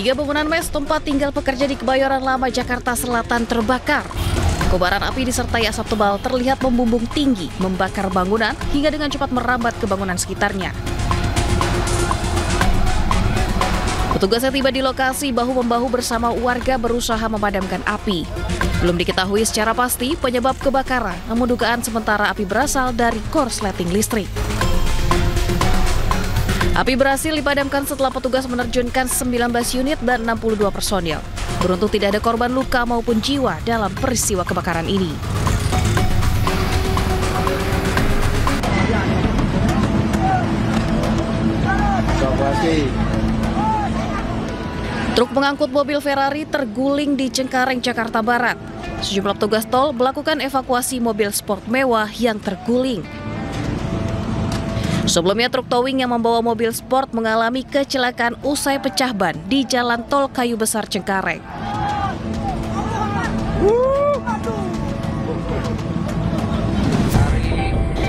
3 bangunan mes tempat tinggal pekerja di Kebayoran Lama, Jakarta Selatan terbakar. Kobaran api disertai asap tebal terlihat membumbung tinggi, membakar bangunan hingga dengan cepat merambat ke bangunan sekitarnya. Petugas yang tiba di lokasi bahu-membahu bersama warga berusaha memadamkan api. Belum diketahui secara pasti penyebab kebakaran, namun dugaan sementara api berasal dari korsleting listrik. Api berhasil dipadamkan setelah petugas menerjunkan 19 unit dan 62 personil. Beruntung tidak ada korban luka maupun jiwa dalam peristiwa kebakaran ini. Truk pengangkut mobil Ferrari terguling di Cengkareng, Jakarta Barat. Sejumlah petugas tol melakukan evakuasi mobil sport mewah yang terguling. Sebelumnya, truk towing yang membawa mobil sport mengalami kecelakaan usai pecah ban di Jalan Tol Kayu Besar, Cengkareng.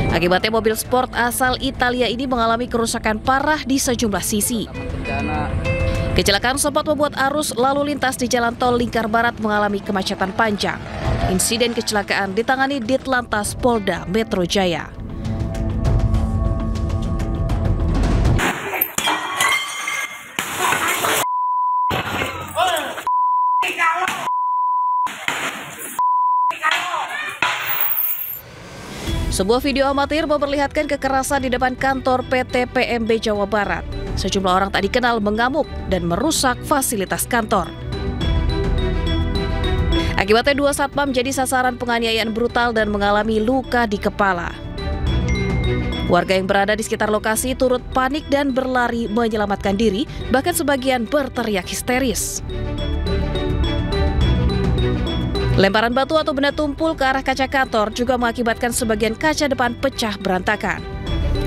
Akibatnya mobil sport asal Italia ini mengalami kerusakan parah di sejumlah sisi. Kecelakaan sempat membuat arus lalu lintas di Jalan Tol Lingkar Barat mengalami kemacetan panjang. Insiden kecelakaan ditangani Ditlantas Polda Metro Jaya. Sebuah video amatir memperlihatkan kekerasan di depan kantor PT PMB Jawa Barat. Sejumlah orang tak dikenal mengamuk dan merusak fasilitas kantor. Akibatnya 2 satpam jadi sasaran penganiayaan brutal dan mengalami luka di kepala. Warga yang berada di sekitar lokasi turut panik dan berlari menyelamatkan diri, bahkan sebagian berteriak histeris. Lemparan batu atau benda tumpul ke arah kaca kantor juga mengakibatkan sebagian kaca depan pecah berantakan.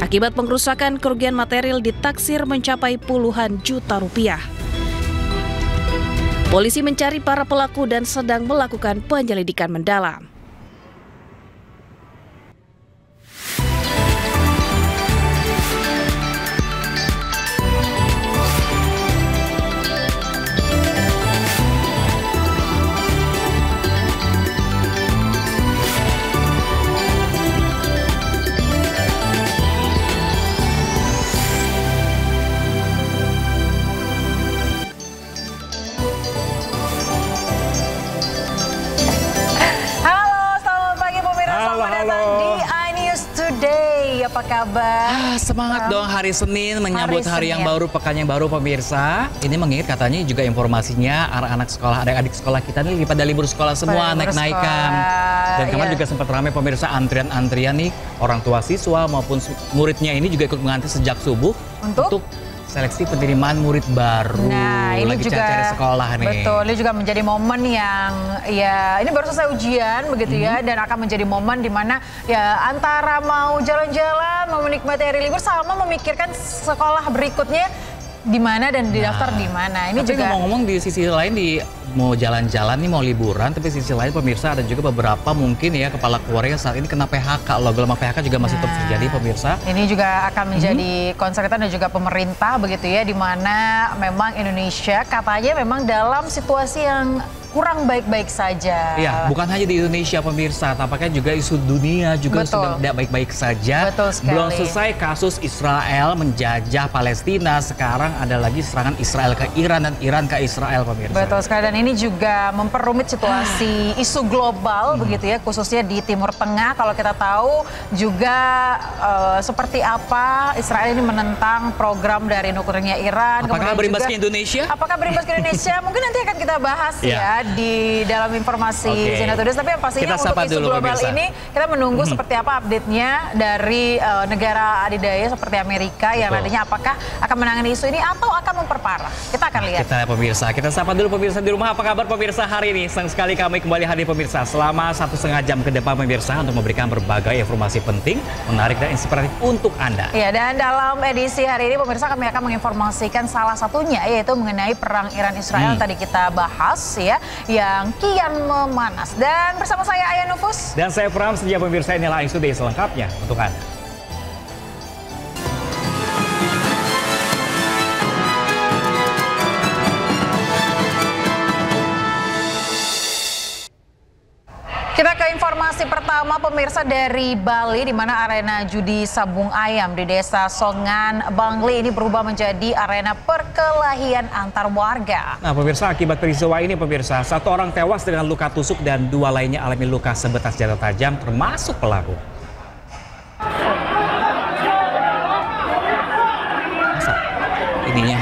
Akibat pengrusakan, kerugian material ditaksir mencapai puluhan juta rupiah. Polisi mencari para pelaku dan sedang melakukan penyelidikan mendalam. Apa kabar? Semangat dong hari Senin menyambut hari yang baru, pekan yang baru pemirsa. Ini mengingat katanya juga informasinya anak-anak sekolah, adik-adik sekolah kita nih pada libur sekolah semua, naik-naikan. Dan kemarin juga sempat ramai pemirsa antrian-antrian nih, orang tua siswa maupun muridnya ini juga ikut mengantri sejak subuh untuk seleksi penerimaan murid baru. Nah, ini lagi juga cari sekolah nih. Betul, ini juga menjadi momen yang ini baru selesai ujian begitu ya, dan akan menjadi momen di mana ya antara mau jalan-jalan, mau menikmati hari libur sama memikirkan sekolah berikutnya di mana dan didaftar di mana. Ini tapi juga ngomong-ngomong di sisi lain mau jalan-jalan nih, mau liburan, tapi sisi lain pemirsa ada juga beberapa mungkin ya kepala keluarga saat ini kena PHK. Loh, gelombang PHK juga masih terus terjadi pemirsa. Ini juga akan menjadi concern kita dan juga pemerintah begitu ya, di mana memang Indonesia katanya memang dalam situasi yang kurang baik-baik saja. Iya, bukan hanya di Indonesia pemirsa, tampaknya juga isu dunia juga sudah tidak baik-baik saja. Betul sekali. Belum selesai kasus Israel menjajah Palestina, sekarang ada lagi serangan Israel ke Iran dan Iran ke Israel pemirsa. Betul sekali, dan ini juga memperumit situasi isu global begitu ya, khususnya di Timur Tengah. Kalau kita tahu juga seperti apa Israel ini menentang program dari nuklirnya Iran. Apakah berimbas ke Indonesia? Apakah berimbas ke Indonesia? Mungkin nanti akan kita bahas ya di dalam informasi Zena Today. Tapi yang pastinya untuk isu global ini kita menunggu seperti apa update-nya dari negara adidaya seperti Amerika yang nantinya apakah akan menangani isu ini atau akan memperparah. Kita akan lihat. Kita sapa dulu pemirsa di rumah. Apa kabar pemirsa hari ini? Senang sekali kami kembali hadir pemirsa selama 1,5 jam ke depan pemirsa untuk memberikan berbagai informasi penting, menarik dan inspiratif untuk Anda. Iya, dan dalam edisi hari ini pemirsa kami akan menginformasikan salah satunya yaitu mengenai perang Iran-Israel tadi kita bahas ya, yang kian memanas. Dan bersama saya Ayah Nufus. Dan saya Pram, setia pemirsa, inilah isu day selengkapnya untuk Anda. Kita ke informasi pertama pemirsa dari Bali, di mana arena judi sabung ayam di Desa Songan, Bangli ini berubah menjadi arena perkelahian antar warga. Nah pemirsa, akibat peristiwa ini pemirsa, 1 orang tewas dengan luka tusuk dan 2 lainnya alami luka sebetas senjata tajam termasuk pelaku. Masa ininya?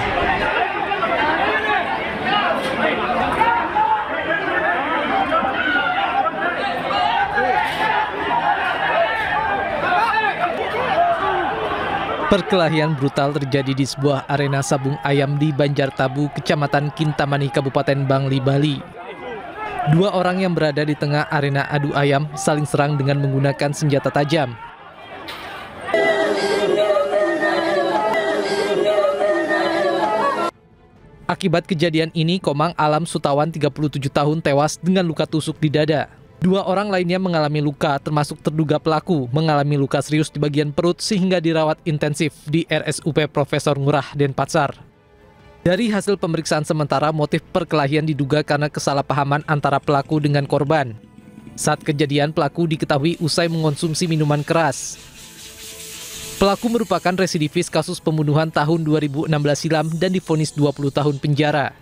Perkelahian brutal terjadi di sebuah arena sabung ayam di Banjartabu, Kecamatan Kintamani, Kabupaten Bangli, Bali. 2 orang yang berada di tengah arena adu ayam saling serang dengan menggunakan senjata tajam. Akibat kejadian ini, Komang Alam Sutawan 37 tahun tewas dengan luka tusuk di dada. 2 orang lainnya mengalami luka, termasuk terduga pelaku mengalami luka serius di bagian perut sehingga dirawat intensif di RSUP Profesor Ngurah, Denpasar. Dari hasil pemeriksaan sementara, motif perkelahian diduga karena kesalahpahaman antara pelaku dengan korban. Saat kejadian, pelaku diketahui usai mengonsumsi minuman keras. Pelaku merupakan residivis kasus pembunuhan tahun 2016 silam dan divonis 20 tahun penjara.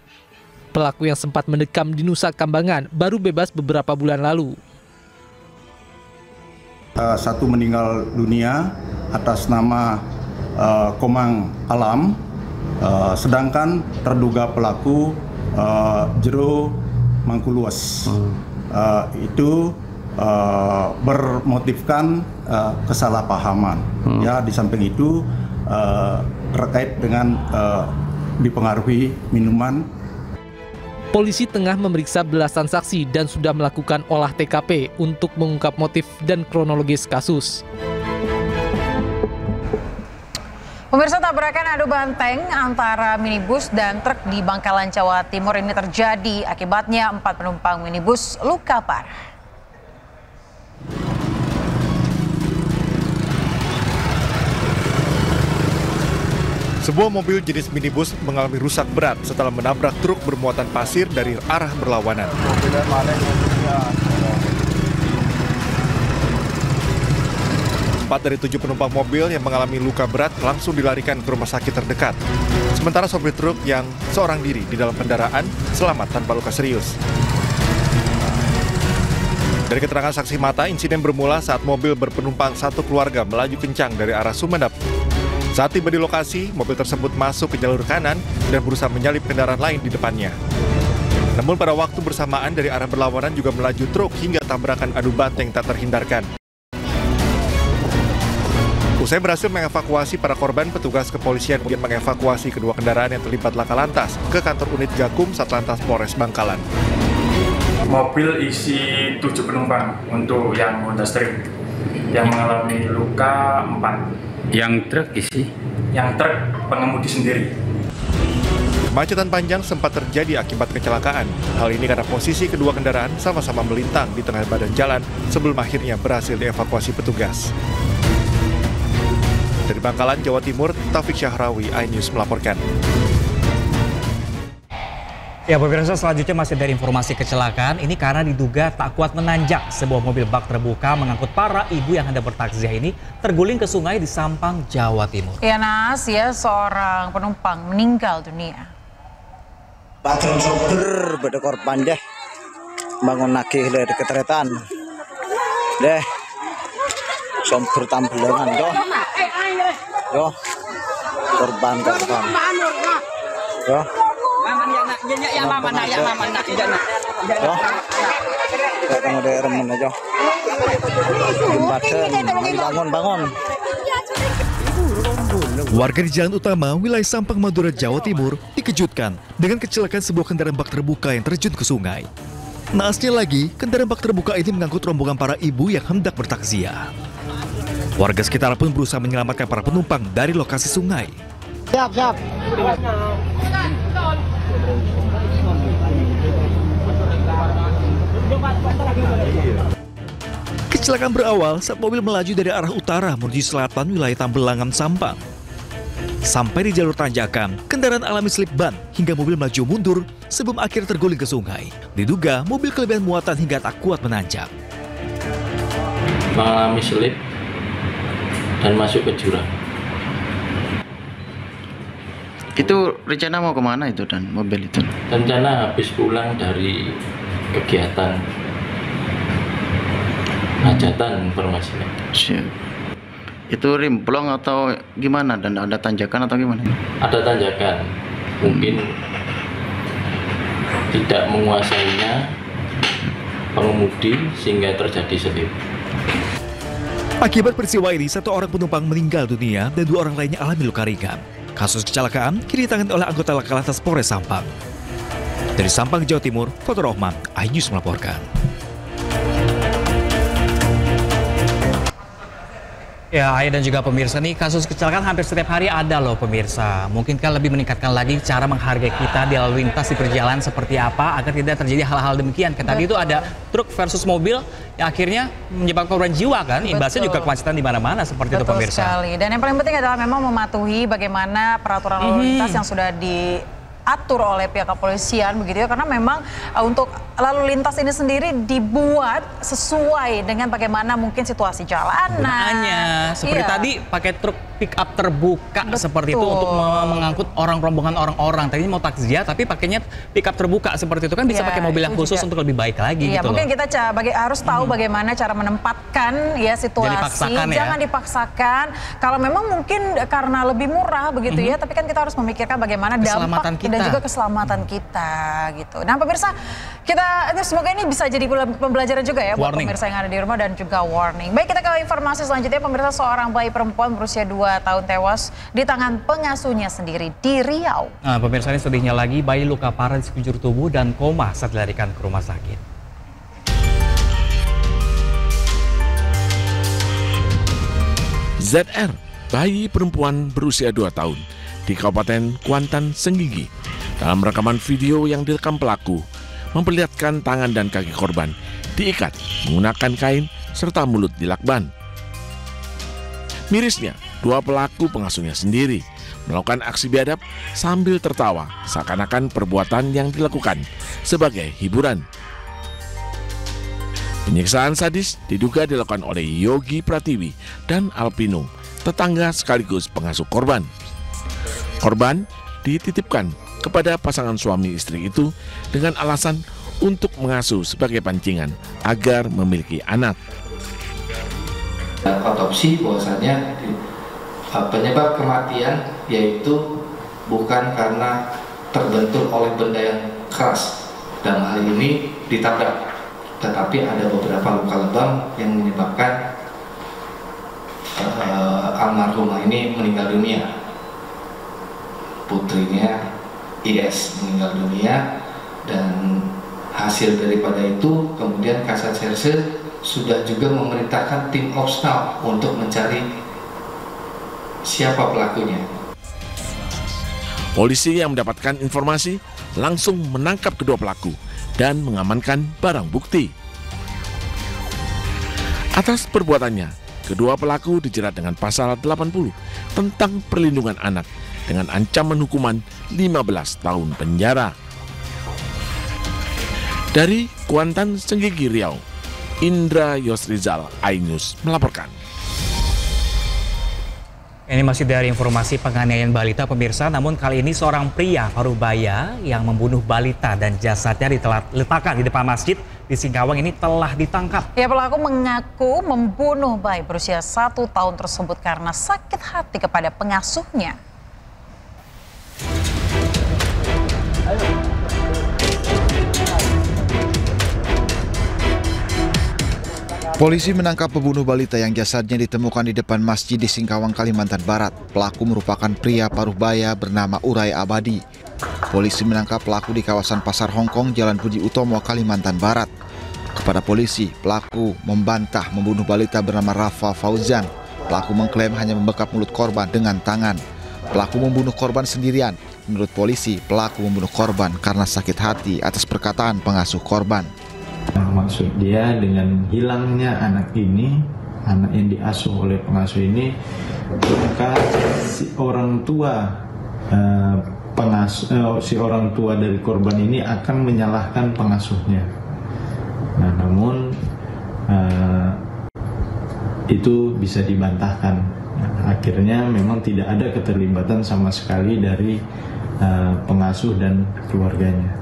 Pelaku yang sempat mendekam di Nusa Kambangan baru bebas beberapa bulan lalu. 1 meninggal dunia atas nama Komang Alam, sedangkan terduga pelaku Jero Mangkuluas. Itu bermotifkan kesalahpahaman. Ya, di samping itu terkait dengan dipengaruhi minuman. Polisi tengah memeriksa belasan saksi dan sudah melakukan olah TKP untuk mengungkap motif dan kronologis kasus. Pemirsa, tabrakan adu banteng antara minibus dan truk di Bangkalan, Jawa Timur ini terjadi. Akibatnya 4 penumpang minibus luka parah. Sebuah mobil jenis minibus mengalami rusak berat setelah menabrak truk bermuatan pasir dari arah berlawanan. 4 dari 7 penumpang mobil yang mengalami luka berat langsung dilarikan ke rumah sakit terdekat. Sementara sopir truk yang seorang diri di dalam kendaraan selamat tanpa luka serius. Dari keterangan saksi mata, insiden bermula saat mobil berpenumpang 1 keluarga melaju kencang dari arah Sumedap. Saat tiba di lokasi, mobil tersebut masuk ke jalur kanan dan berusaha menyalip kendaraan lain di depannya. Namun pada waktu bersamaan dari arah berlawanan juga melaju truk hingga tabrakan adu banteng tak terhindarkan. Usai berhasil mengevakuasi para korban, petugas kepolisian kemudian mengevakuasi kedua kendaraan yang terlibat laka lantas ke kantor unit Gakum Satlantas Polres Bangkalan. Mobil isi 7 penumpang untuk yang Honda Stream yang mengalami luka 4. Yang truk isi? Yang truk pengemudi sendiri. Kemacetan panjang sempat terjadi akibat kecelakaan. Hal ini karena posisi kedua kendaraan sama-sama melintang di tengah badan jalan sebelum akhirnya berhasil dievakuasi petugas. Dari Bangkalan, Jawa Timur, Taufik Syahrawi, iNews melaporkan. Ya pemirsa, selanjutnya masih dari informasi kecelakaan. Ini karena diduga tak kuat menanjak, sebuah mobil bak terbuka mengangkut para ibu yang hendak bertakziah ini terguling ke sungai di Sampang, Jawa Timur. Ya Nas, ya seorang penumpang meninggal dunia. Patron sopir pada korban deh, bangun nagih dari keteretan. Deh, sopir tambelangan doh. Yo, korban. Yo. Bangun. Warga di Jalan Utama, wilayah Sampang, Madura, Jawa Timur, dikejutkan dengan kecelakaan sebuah kendaraan bak terbuka yang terjun ke sungai. Naasnya lagi, kendaraan bak terbuka ini mengangkut rombongan para ibu yang hendak bertakziah. Warga sekitar pun berusaha menyelamatkan para penumpang dari lokasi sungai. Siap. Kecelakaan berawal saat mobil melaju dari arah utara menuju selatan wilayah Tambelangan, Sampang. Sampai di jalur tanjakan, kendaraan alami slip ban hingga mobil melaju mundur sebelum akhirnya terguling ke sungai. Diduga mobil kelebihan muatan hingga tak kuat menanjak. mengalami selip dan masuk ke jurang. Itu rencana mau kemana itu dan mobil itu? Rencana habis pulang dari kegiatan hajatan informasinya. Siap. Itu rimplong atau gimana dan ada tanjakan atau gimana? Ada tanjakan, mungkin tidak menguasainya pengemudi sehingga terjadi selip. Akibat peristiwa ini, 1 orang penumpang meninggal dunia dan 2 orang lainnya alami luka ringan. Kasus kecelakaan kini ditangani oleh anggota Laka-Lantas Polres Sampang. Dari Sampang, Jawa Timur, Fatur Rahman, iNews melaporkan. Ya, Ayah dan juga pemirsa nih, kasus kecelakaan hampir setiap hari ada loh pemirsa. Mungkinkah lebih meningkatkan lagi cara menghargai kita di lalu lintas di perjalanan seperti apa agar tidak terjadi hal-hal demikian. Tadi itu ada truk versus mobil yang akhirnya menyebabkan korban jiwa kan. Imbasnya juga kemacetan di mana-mana seperti itu pemirsa. Betul sekali. Dan yang paling penting adalah memang mematuhi bagaimana peraturan lalu lintas yang sudah diatur oleh pihak kepolisian begitu ya, karena memang untuk lalu lintas ini sendiri dibuat sesuai dengan bagaimana mungkin situasi jalanan. Seperti tadi pakai truk pick up terbuka seperti itu untuk mengangkut rombongan orang-orang. Tadi mau takziah tapi pakainya pick up terbuka seperti itu kan bisa pakai mobil yang khusus untuk lebih baik lagi gitu mungkin loh. Kita harus tahu bagaimana cara menempatkan ya situasi. Jangan dipaksakan. Kalau memang mungkin karena lebih murah begitu ya, tapi kan kita harus memikirkan bagaimana dampak dan juga keselamatan kita gitu. Nah, pemirsa, semoga ini bisa jadi pembelajaran juga ya buat pemirsa yang ada di rumah dan juga warning. Baik, kita ke informasi selanjutnya. Pemirsa, seorang bayi perempuan berusia 2 tahun tewas di tangan pengasuhnya sendiri di Riau. Nah, pemirsa, ini sedihnya lagi, bayi luka parah di sekujur tubuh dan koma saat dilarikan ke rumah sakit. ZR, bayi perempuan berusia 2 tahun di Kabupaten Kuantan, Senggigi. Dalam rekaman video yang direkam pelaku, memperlihatkan tangan dan kaki korban diikat menggunakan kain serta mulut dilakban. Mirisnya, 2 pelaku pengasuhnya sendiri melakukan aksi biadab sambil tertawa seakan-akan perbuatan yang dilakukan sebagai hiburan. Penyiksaan sadis diduga dilakukan oleh Yogi Pratiwi dan Alpino, tetangga sekaligus pengasuh korban. Korban dititipkan kepada pasangan suami istri itu dengan alasan untuk mengasuh sebagai pancingan agar memiliki anak. Otopsi bahwasanya penyebab kematian yaitu bukan karena terbentur oleh benda yang keras, dalam hal ini ditabrak, tetapi ada beberapa luka lebam yang menyebabkan almarhumah ini meninggal dunia. Putrinya IS meninggal dunia, dan hasil daripada itu kemudian Kasat Serse sudah juga memerintahkan tim Opsnal untuk mencari siapa pelakunya. Polisi yang mendapatkan informasi langsung menangkap kedua pelaku dan mengamankan barang bukti. Atas perbuatannya, kedua pelaku dijerat dengan pasal 80 tentang perlindungan anak dengan ancaman hukuman 15 tahun penjara. Dari Kuantan, Senggigi, Riau, Indra Yosrizal, iNews melaporkan. Ini masih dari informasi penganiayaan balita pemirsa, namun kali ini seorang pria parubaya yang membunuh balita dan jasadnya diletakkan di depan masjid di Singkawang ini telah ditangkap. Ya, pelaku mengaku membunuh bayi berusia 1 tahun tersebut karena sakit hati kepada pengasuhnya. Polisi menangkap pembunuh balita yang jasadnya ditemukan di depan masjid di Singkawang, Kalimantan Barat. Pelaku merupakan pria parubaya bernama Urai Abadi. Polisi menangkap pelaku di kawasan Pasar Hongkong, Jalan Budi Utomo, Kalimantan Barat. Kepada polisi, pelaku membantah membunuh balita bernama Rafa Fauzan. Pelaku mengklaim hanya membekap mulut korban dengan tangan. Pelaku membunuh korban sendirian. Menurut polisi, pelaku membunuh korban karena sakit hati atas perkataan pengasuh korban. Maksud dia dengan hilangnya anak ini, anak yang diasuh oleh pengasuh ini, maka si orang tua si orang tua dari korban ini akan menyalahkan pengasuhnya. Nah, namun itu bisa dibantahkan. Nah, akhirnya memang tidak ada keterlibatan sama sekali dari pengasuh dan keluarganya.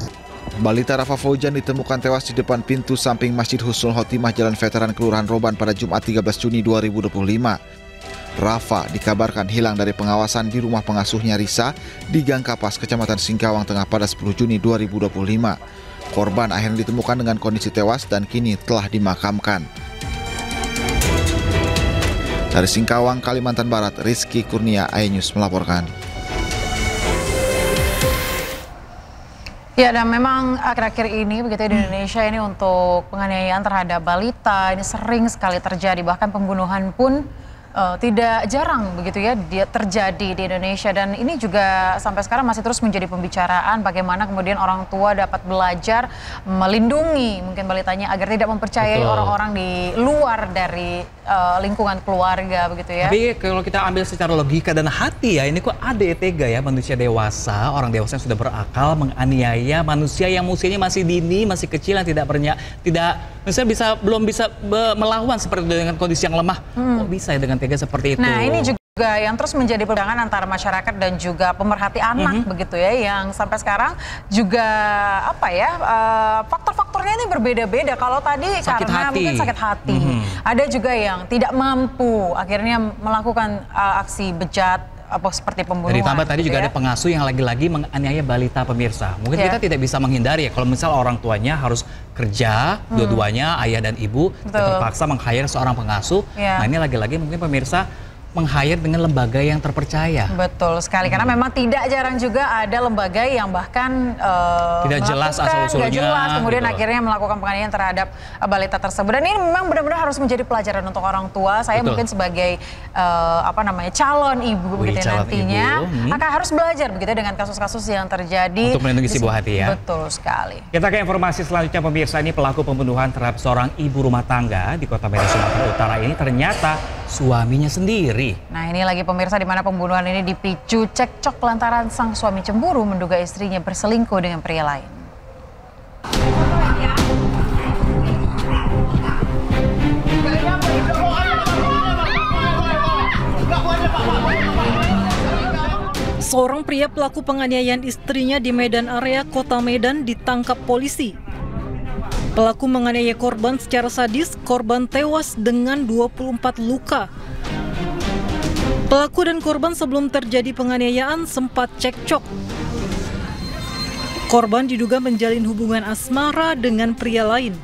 Balita Rafa Faujan ditemukan tewas di depan pintu samping Masjid Husnul Khotimah Jalan Veteran Kelurahan Roban pada Jumat 13 Juni 2025. Rafa dikabarkan hilang dari pengawasan di rumah pengasuhnya Risa di Gang Kapas, Kecamatan Singkawang Tengah pada 10 Juni 2025. Korban akhirnya ditemukan dengan kondisi tewas dan kini telah dimakamkan. Dari Singkawang, Kalimantan Barat, Rizky Kurnia, iNews melaporkan. Ya, dan memang akhir-akhir ini begitu di Indonesia ini untuk penganiayaan terhadap balita ini sering sekali terjadi, bahkan pembunuhan pun tidak jarang begitu ya dia terjadi di Indonesia, dan ini juga sampai sekarang masih terus menjadi pembicaraan bagaimana kemudian orang tua dapat belajar melindungi mungkin balitanya agar tidak mempercayai orang-orang di luar dari lingkungan keluarga begitu ya. Tapi kalau kita ambil secara logika dan hati ya, ini kok ada ya tega ya manusia dewasa, orang dewasa yang sudah berakal menganiaya manusia yang usianya masih dini, masih kecil, yang misalnya belum bisa melawan seperti itu dengan kondisi yang lemah. Kok bisa ya dengan tega seperti itu? Nah, ini juga yang terus menjadi perbedaan antara masyarakat dan juga pemerhati anak begitu ya, yang sampai sekarang juga apa ya faktor-faktornya ini berbeda-beda. Kalau tadi karena mungkin sakit hati, ada juga yang tidak mampu akhirnya melakukan aksi bejat apa seperti pembunuhan. Ditambah tadi gitu juga ya. ada pengasuh yang lagi-lagi menganiaya balita, pemirsa. Mungkin kita tidak bisa menghindari ya kalau misal orang tuanya harus kerja, dua-duanya ayah dan ibu terpaksa meng-hire seorang pengasuh. Nah, ini lagi-lagi mungkin pemirsa meng-hire dengan lembaga yang terpercaya. Betul sekali, karena memang tidak jarang juga ada lembaga yang bahkan tidak jelas asal-usulnya, kemudian akhirnya melakukan penganiayaan terhadap balita tersebut. Dan ini memang benar-benar harus menjadi pelajaran untuk orang tua. Saya mungkin sebagai calon ibu begitu nantinya akan harus belajar begitu dengan kasus-kasus yang terjadi untuk melindungi si buah hati ya. Betul sekali. Kita ke informasi selanjutnya pemirsa, ini pelaku pembunuhan terhadap seorang ibu rumah tangga di Kota Medan, Sumatera Utara ini ternyata suaminya sendiri. Nah, ini lagi pemirsa di mana pembunuhan ini dipicu cekcok lantaran sang suami cemburu menduga istrinya berselingkuh dengan pria lain. Seorang pria pelaku penganiayaan istrinya di Medan area Kota Medan ditangkap polisi. Pelaku menganiaya korban secara sadis, korban tewas dengan 24 luka. Pelaku dan korban sebelum terjadi penganiayaan sempat cekcok. Korban diduga menjalin hubungan asmara dengan pria lain.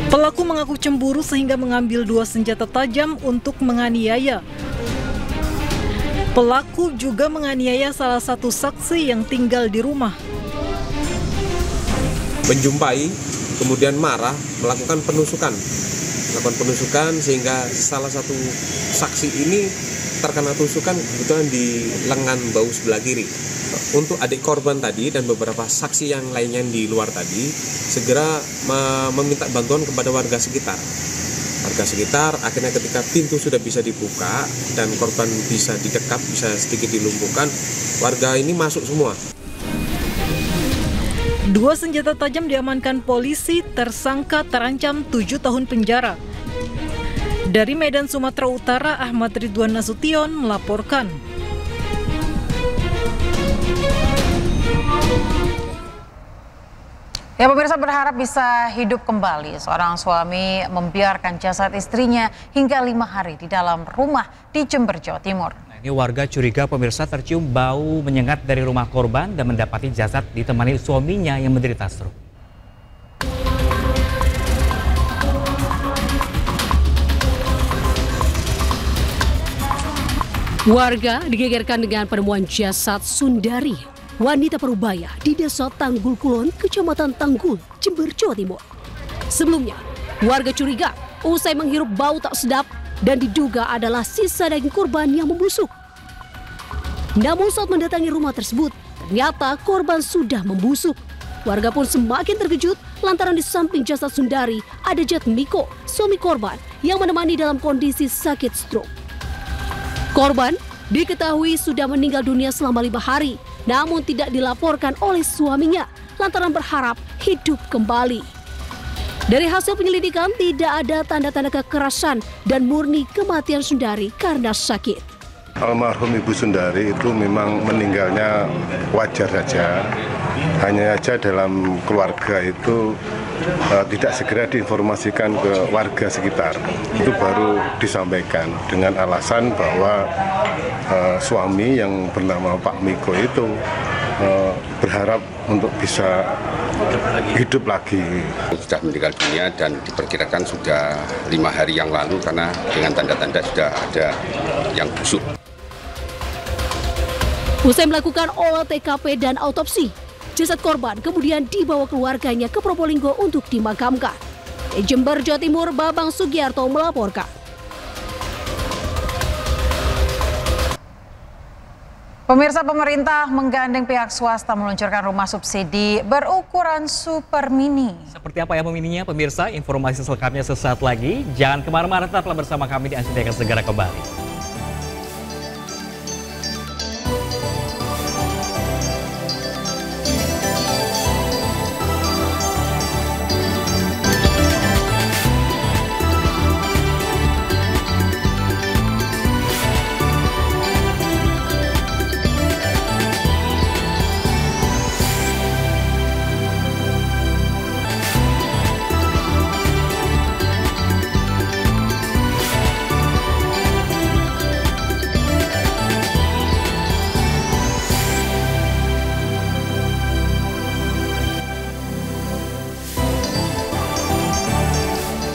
Pelaku mengaku cemburu sehingga mengambil 2 senjata tajam untuk menganiaya. Pelaku juga menganiaya salah satu saksi yang tinggal di rumah. Menjumpai, kemudian marah, melakukan penusukan sehingga salah satu saksi ini terkena tusukan kebetulan di lengan bahu sebelah kiri. Untuk adik korban tadi dan beberapa saksi yang lainnya di luar tadi segera meminta bantuan kepada warga sekitar. Warga sekitar akhirnya ketika pintu sudah bisa dibuka dan korban bisa didekap, bisa sedikit dilumpuhkan, warga ini masuk semua. 2 senjata tajam diamankan polisi, tersangka terancam 7 tahun penjara. Dari Medan, Sumatera Utara, Ahmad Ridwan Nasution melaporkan. Ya, pemirsa berharap bisa hidup kembali. Seorang suami membiarkan jasad istrinya hingga 5 hari di dalam rumah di Jember, Jawa Timur. Ini warga curiga pemirsa tercium bau menyengat dari rumah korban dan mendapati jasad ditemani suaminya yang menderita stroke. Warga digegerkan dengan penemuan jasad Sundari, wanita parubaya di Desa Tanggul Kulon, Kecamatan Tanggul, Jember, Jawa Timur. Sebelumnya, warga curiga usai menghirup bau tak sedap dan diduga adalah sisa daging korban yang membusuk. Namun saat mendatangi rumah tersebut, ternyata korban sudah membusuk. Warga pun semakin terkejut lantaran di samping jasad Sundari ada Jatmiko, suami korban yang menemani dalam kondisi sakit stroke. Korban diketahui sudah meninggal dunia selama 5 hari, namun tidak dilaporkan oleh suaminya lantaran berharap hidup kembali. Dari hasil penyelidikan tidak ada tanda-tanda kekerasan dan murni kematian Sundari karena sakit. Almarhum Ibu Sundari itu memang meninggalnya wajar saja. Hanya saja dalam keluarga itu tidak segera diinformasikan ke warga sekitar. Itu baru disampaikan dengan alasan bahwa suami yang bernama Pak Miko itu berharap untuk bisa hidup lagi. Sudah meninggal dunia dan diperkirakan sudah 5 hari yang lalu karena dengan tanda-tanda sudah ada yang busuk. Usai melakukan olah TKP dan autopsi, jasad korban kemudian dibawa keluarganya ke Probolinggo untuk dimakamkan. Di Jember, Jawa Timur, Babang Sugiarto melaporkan. Pemirsa, pemerintah menggandeng pihak swasta meluncurkan rumah subsidi berukuran super mini. Seperti apa ya mininya pemirsa? Informasi selengkapnya sesaat lagi. Jangan kemana-mana, tetaplah bersama kami di ANSUD akan segera kembali.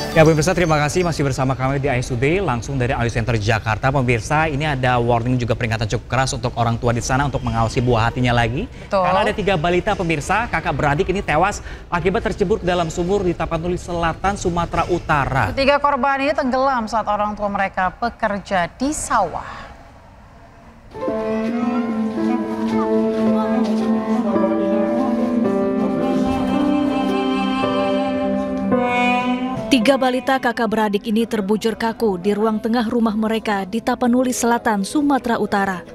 Ya pemirsa, terima kasih masih bersama kami di ANSUD langsung dari Ayu Center Jakarta. Pemirsa, ini ada warning juga peringatan cukup keras untuk orang tua di sana untuk mengawasi buah hatinya lagi. Betul. Karena ada 3 balita pemirsa, kakak beradik ini tewas akibat tercebur ke dalam sumur di Tapanuli Selatan, Sumatera Utara. 3 korban ini tenggelam saat orang tua mereka bekerja di sawah. Tiga balita kakak beradik ini terbujur kaku di ruang tengah rumah mereka di Tapanuli Selatan, Sumatera Utara.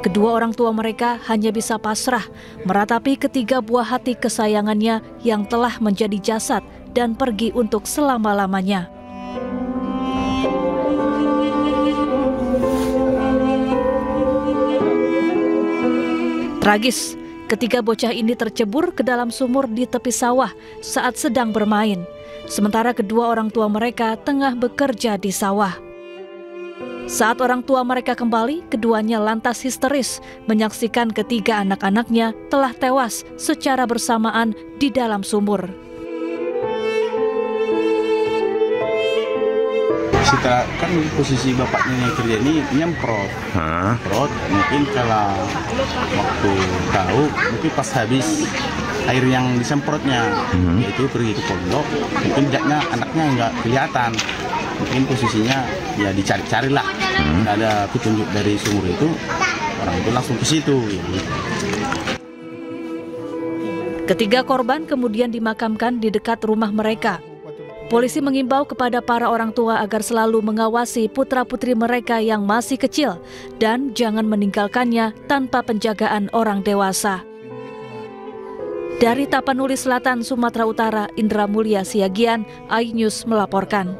Kedua orang tua mereka hanya bisa pasrah meratapi ketiga buah hati kesayangannya yang telah menjadi jasad dan pergi untuk selama-lamanya. Tragis, ketiga bocah ini tercebur ke dalam sumur di tepi sawah saat sedang bermain. Sementara kedua orang tua mereka tengah bekerja di sawah. Saat orang tua mereka kembali, keduanya lantas histeris menyaksikan ketiga anak-anaknya telah tewas secara bersamaan di dalam sumur. Setelah kan posisi bapaknya yang kerja ini nyemprot, mungkin kalau waktu tahu mungkin pas habis air yang disemprotnya, itu pergi ke pondok, mungkin anaknya nggak kelihatan, mungkin posisinya ya dicari-carilah, nggak ada petunjuk dari sumur itu, orang itu langsung ke situ. Ketiga korban kemudian dimakamkan di dekat rumah mereka. Polisi mengimbau kepada para orang tua agar selalu mengawasi putra-putri mereka yang masih kecil dan jangan meninggalkannya tanpa penjagaan orang dewasa. Dari Tapanuli Selatan, Sumatera Utara, Indra Mulia Siagian, iNews melaporkan.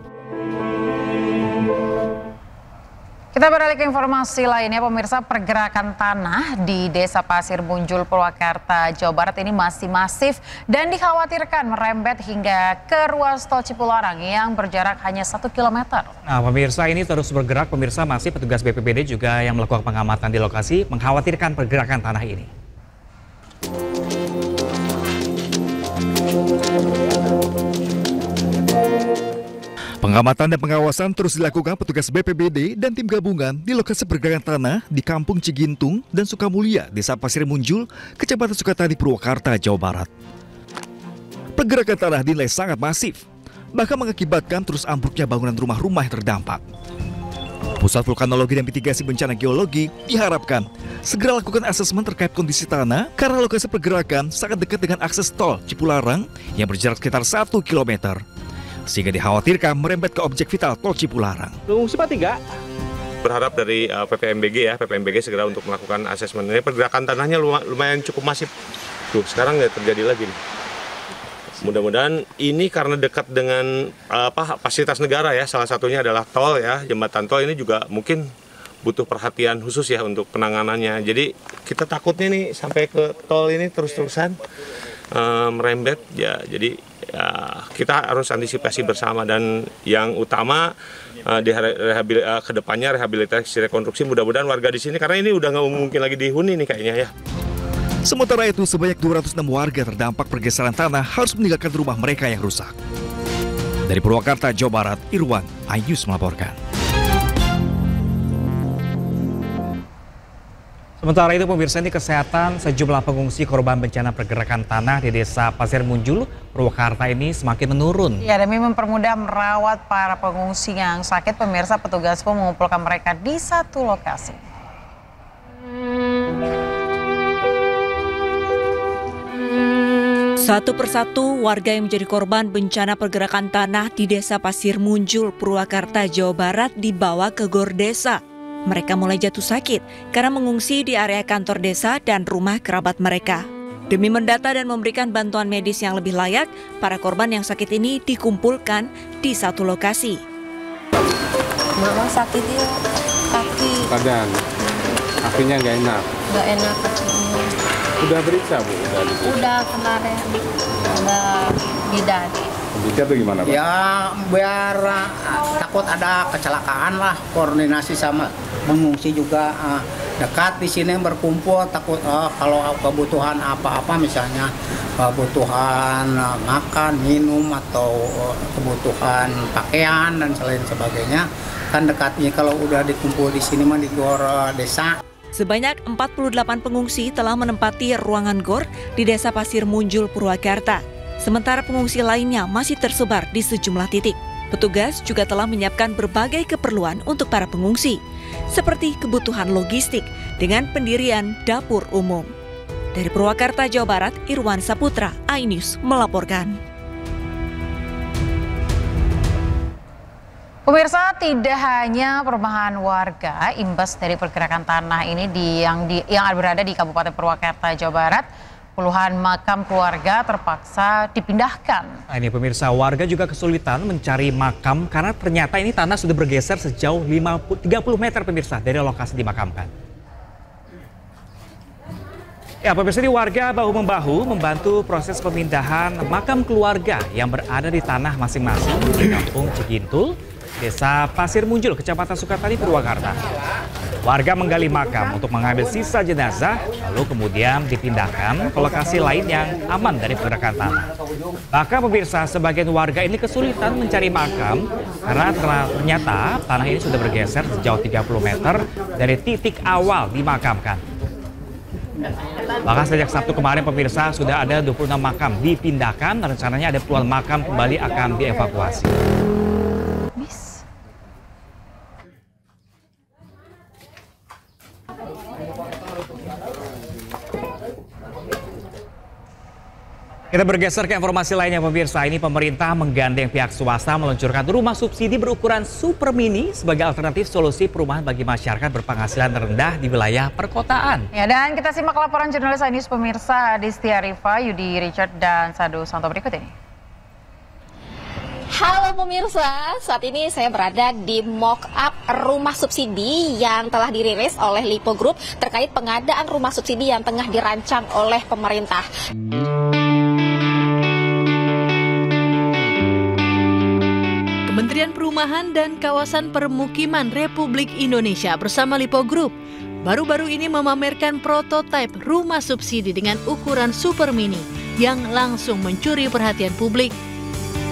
Kita beralih ke informasi lainnya, pemirsa. Pergerakan tanah di Desa Pasir Munjul, Purwakarta, Jawa Barat ini masih masif dan dikhawatirkan merembet hingga ke ruas tol Cipularang yang berjarak hanya 1 km. Nah pemirsa, ini terus bergerak. Pemirsa, masih petugas BPBD juga yang melakukan pengamatan di lokasi mengkhawatirkan pergerakan tanah ini. Pengamatan dan pengawasan terus dilakukan petugas BPBD dan tim gabungan di lokasi pergerakan tanah di Kampung Cigintung dan Sukamulya, Desa Pasir Munjul, Kecamatan Sukatani, Purwakarta, Jawa Barat. Pergerakan tanah dinilai sangat masif, bahkan mengakibatkan terus ambruknya bangunan rumah-rumah yang terdampak. Pusat Vulkanologi dan Mitigasi Bencana Geologi diharapkan segera lakukan asesmen terkait kondisi tanah karena lokasi pergerakan sangat dekat dengan akses tol Cipularang yang berjarak sekitar 1 km. Sehingga dikhawatirkan merembet ke objek vital tol Cipularang. Sempat enggak? Berharap dari PPMBG segera untuk melakukan asesmen. Ini pergerakan tanahnya lumayan cukup masif. Tuh, sekarang nggak terjadi lagi nih. Mudah-mudahan ini karena dekat dengan fasilitas negara ya, salah satunya adalah tol ya, jembatan tol ini juga mungkin butuh perhatian khusus ya untuk penanganannya. Jadi kita takutnya nih sampai ke tol ini terus-terusan merembet ya. Jadi kita harus antisipasi bersama, dan yang utama di kedepannya rehabilitasi rekonstruksi, mudah-mudahan warga di sini, karena ini udah nggak mungkin lagi dihuni nih kayaknya ya. Sementara itu, sebanyak 206 warga terdampak pergeseran tanah harus meninggalkan rumah mereka yang rusak. Dari Purwakarta, Jawa Barat, Irwan Ayus melaporkan. Sementara itu, pemirsa, ini kesehatan sejumlah pengungsi korban bencana pergerakan tanah di Desa Pasir Munjul, Purwakarta ini semakin menurun. Ya, demi mempermudah merawat para pengungsi yang sakit, pemirsa, petugas pun mengumpulkan mereka di satu lokasi. Satu persatu warga yang menjadi korban bencana pergerakan tanah di Desa Pasir Munjul, Purwakarta, Jawa Barat dibawa ke GOR Desa. Mereka mulai jatuh sakit karena mengungsi di area kantor desa dan rumah kerabat mereka. Demi mendata dan memberikan bantuan medis yang lebih layak, para korban yang sakit ini dikumpulkan di satu lokasi. Mama sakit ya, kaki. Badan, kakinya nggak enak. Nggak enak kakinya. Udah periksa Bu? Udah kemarin, udah bidan. Itu gimana Pak? Ya biar takut ada kecelakaan lah, koordinasi sama pengungsi juga dekat di sini berkumpul, takut kalau kebutuhan apa-apa, misalnya kebutuhan makan, minum, atau kebutuhan pakaian dan selain sebagainya, kan dekatnya kalau udah dikumpul di sini mah di GOR Desa. Sebanyak 48 pengungsi telah menempati ruangan GOR di Desa Pasir Munjul, Purwakarta. Sementara pengungsi lainnya masih tersebar di sejumlah titik. Petugas juga telah menyiapkan berbagai keperluan untuk para pengungsi, seperti kebutuhan logistik dengan pendirian dapur umum. Dari Purwakarta, Jawa Barat, Irwan Saputra, iNews melaporkan. Pemirsa, tidak hanya perumahan warga imbas dari pergerakan tanah ini yang berada di Kabupaten Purwakarta, Jawa Barat, puluhan makam keluarga terpaksa dipindahkan. Nah, ini pemirsa, warga juga kesulitan mencari makam karena ternyata ini tanah sudah bergeser sejauh 30 meter pemirsa dari lokasi dimakamkan. Ya, pemirsa, ini warga bahu-membahu membantu proses pemindahan makam keluarga yang berada di tanah masing-masing di Kampung Cigintul, Desa Pasir Munjul, Kecamatan Sukatani, Purwakarta. Warga menggali makam untuk mengambil sisa jenazah, lalu kemudian dipindahkan ke lokasi lain yang aman dari pergerakan tanah. Bahkan pemirsa, sebagian warga ini kesulitan mencari makam karena ternyata tanah ini sudah bergeser sejauh 30 meter dari titik awal dimakamkan. Bahkan sejak Sabtu kemarin pemirsa sudah ada 26 makam dipindahkan, rencananya ada puluhan makam kembali akan dievakuasi. Kita bergeser ke informasi lainnya pemirsa. Ini pemerintah menggandeng pihak swasta meluncurkan rumah subsidi berukuran super mini sebagai alternatif solusi perumahan bagi masyarakat berpenghasilan rendah di wilayah perkotaan. Ya, dan kita simak laporan jurnalis iNews pemirsa Adistia Rifa, Yudi Richard, dan Sadu Santo berikut ini. Halo pemirsa, saat ini saya berada di mock-up rumah subsidi yang telah dirilis oleh Lipo Group terkait pengadaan rumah subsidi yang tengah dirancang oleh pemerintah. Kementerian Perumahan dan Kawasan Permukiman Republik Indonesia bersama Lipo Group baru-baru ini memamerkan prototipe rumah subsidi dengan ukuran super mini yang langsung mencuri perhatian publik.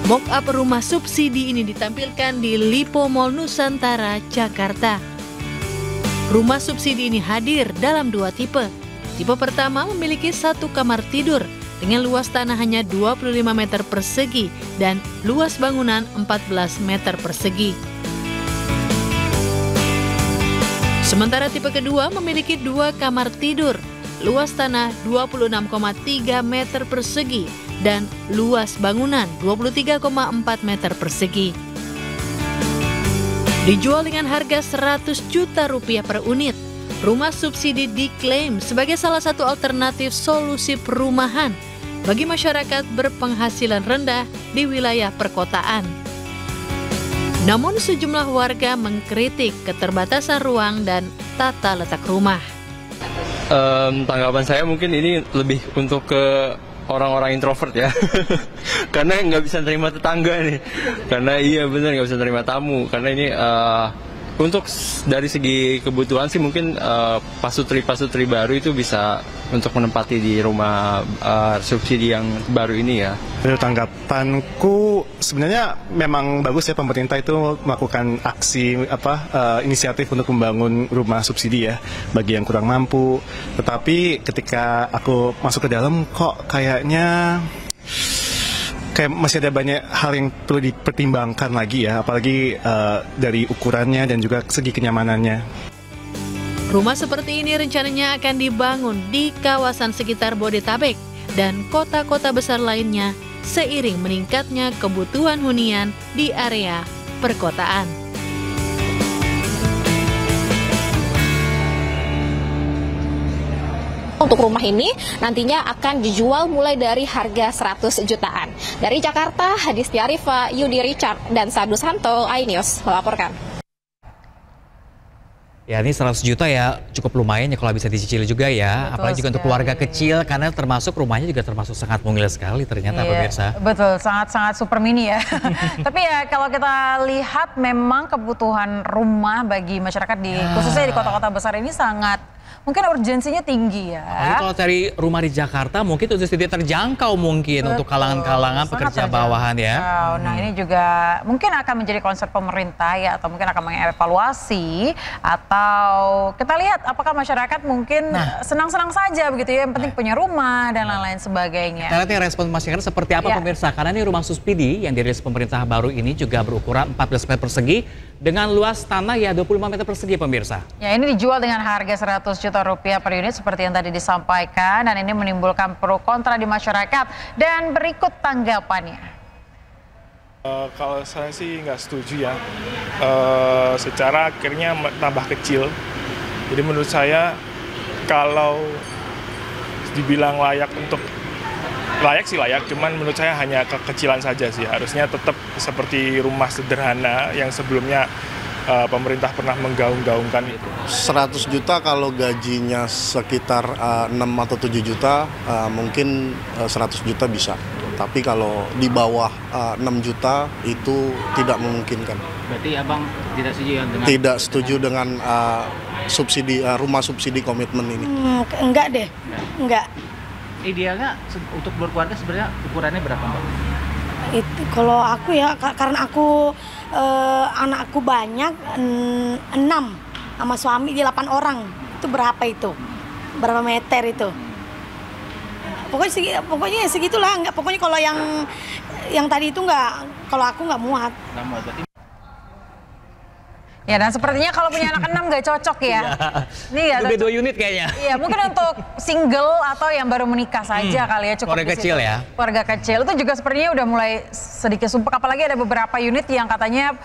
Mock-up rumah subsidi ini ditampilkan di Lipo Mall Nusantara, Jakarta. Rumah subsidi ini hadir dalam dua tipe. Tipe pertama memiliki 1 kamar tidur dengan luas tanah hanya 25 meter persegi dan luas bangunan 14 meter persegi. Sementara tipe kedua memiliki 2 kamar tidur, luas tanah 26,3 meter persegi dan luas bangunan 23,4 meter persegi. Dijual dengan harga 100 juta rupiah per unit, rumah subsidi diklaim sebagai salah satu alternatif solusi perumahan bagi masyarakat berpenghasilan rendah di wilayah perkotaan. Namun sejumlah warga mengkritik keterbatasan ruang dan tata letak rumah. Tanggapan saya mungkin ini lebih untuk ke orang-orang introvert ya. Karena nggak bisa terima tetangga nih. Karena iya benar nggak bisa terima tamu. Karena ini untuk dari segi kebutuhan sih mungkin pasutri baru itu bisa untuk menempati di rumah subsidi yang baru ini ya. Tanggapanku sebenarnya memang bagus ya pemerintah itu melakukan aksi inisiatif untuk membangun rumah subsidi ya bagi yang kurang mampu. Tetapi ketika aku masuk ke dalam kok kayaknya masih ada banyak hal yang perlu dipertimbangkan lagi ya, apalagi dari ukurannya dan juga segi kenyamanannya. Rumah seperti ini rencananya akan dibangun di kawasan sekitar Bodetabek dan kota-kota besar lainnya seiring meningkatnya kebutuhan hunian di area perkotaan. Untuk rumah ini nantinya akan dijual mulai dari harga 100 jutaan. Dari Jakarta, Hadistia Rifa, Yudi Richard, dan Sadu Santo, iNews melaporkan. Ya ini 100 juta ya cukup lumayan ya kalau bisa dicicil juga ya. Betul, apalagi juga untuk keluarga kecil karena termasuk rumahnya juga termasuk sangat mungil sekali ternyata pemirsa. Betul, sangat-sangat super mini ya. Tapi ya kalau kita lihat memang kebutuhan rumah bagi masyarakat khususnya di kota-kota besar ini sangat mungkin urgensinya tinggi ya. Apalagi kalau cari rumah di Jakarta mungkin itu tidak terjangkau mungkin untuk kalangan-kalangan pekerja bawahan ya. Nah ini juga mungkin akan menjadi konsep pemerintah ya, atau mungkin akan mengevaluasi, atau kita lihat apakah masyarakat mungkin senang-senang saja begitu ya, yang penting punya rumah dan lain-lain sebagainya. Kita lihat ya respon masyarakat seperti apa pemirsa, karena ini rumah subsidi yang dirilis pemerintah baru ini juga berukuran 14 meter persegi dengan luas tanah ya 25 meter persegi pemirsa. Ya ini dijual dengan harga 100 juta rupiah per unit seperti yang tadi disampaikan, dan ini menimbulkan pro kontra di masyarakat, dan berikut tanggapannya. Kalau saya sih nggak setuju ya, secara akhirnya tambah kecil. Jadi menurut saya kalau dibilang layak sih layak, cuman menurut saya hanya kekecilan saja sih. Harusnya tetap seperti rumah sederhana yang sebelumnya pemerintah pernah menggaung-gaungkan itu. 100 juta kalau gajinya sekitar 6 atau 7 juta mungkin 100 juta bisa. Tapi kalau di bawah 6 juta itu tidak memungkinkan. Berarti Abang tidak setuju dengan? Tidak setuju dengan subsidi rumah subsidi komitmen ini. Enggak deh, enggak. Idealnya untuk berkeluarga sebenarnya ukurannya berapa Mbak? Itu kalau aku ya, karena aku anakku banyak 6 sama suami di 8 orang. Itu berapa itu? Berapa meter itu? Pokoknya segitulah. Enggak, pokoknya kalau yang tadi itu enggak, kalau aku enggak muat. Enggak muat berarti. Ya, dan sepertinya kalau punya anak 6 nggak cocok ya. Ini ya lebih 2 unit kayaknya. Iya, mungkin untuk single atau yang baru menikah saja kali ya, cukup. Keluarga kecil ya. Keluarga kecil itu juga sepertinya udah mulai sedikit sumpek, apalagi ada beberapa unit yang katanya